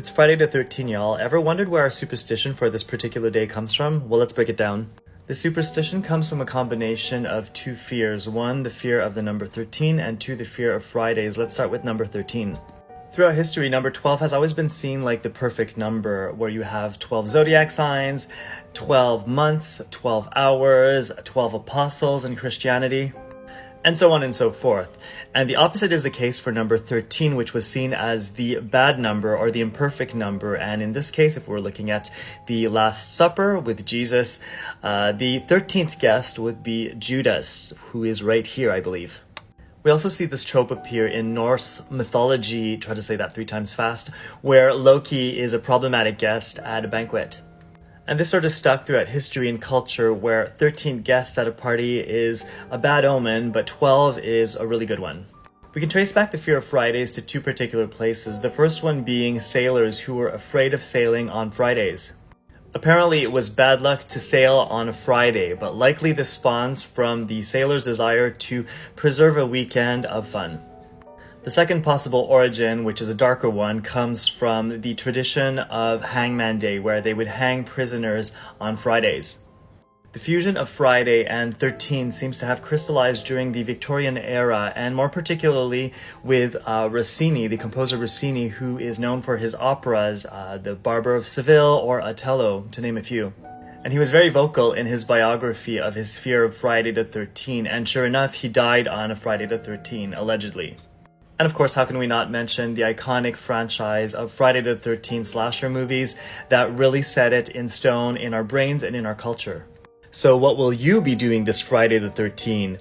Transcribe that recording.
It's Friday the 13th, y'all. Ever wondered where our superstition for this particular day comes from? Well, let's break it down. The superstition comes from a combination of two fears. One, the fear of the number 13, and two, the fear of Fridays. Let's start with number 13. Throughout history, number 12 has always been seen like the perfect number, where you have 12 zodiac signs, 12 months, 12 hours, 12 apostles in Christianity, and so on and so forth. And the opposite is the case for number 13, which was seen as the bad number or the imperfect number. And in this case, if we're looking at the Last Supper with Jesus, the 13th guest would be Judas, who is right here, I believe. We also see this trope appear in Norse mythology, try to say that 3 times fast, where Loki is a problematic guest at a banquet. And this sort of stuck throughout history and culture, where 13 guests at a party is a bad omen, but 12 is a really good one. We can trace back the fear of Fridays to 2 particular places, the first one being sailors who were afraid of sailing on Fridays. Apparently it was bad luck to sail on a Friday, but likely this spawns from the sailor's desire to preserve a weekend of fun. The second possible origin, which is a darker one, comes from the tradition of Hangman Day, where they would hang prisoners on Fridays. The fusion of Friday and 13 seems to have crystallized during the Victorian era, and more particularly with Rossini, the composer Rossini, who is known for his operas, The Barber of Seville or Otello, to name a few. And he was very vocal in his biography of his fear of Friday the 13th, and sure enough, he died on a Friday the 13th, allegedly. And of course, how can we not mention the iconic franchise of Friday the 13th slasher movies that really set it in stone in our brains and in our culture. So what will you be doing this Friday the 13th?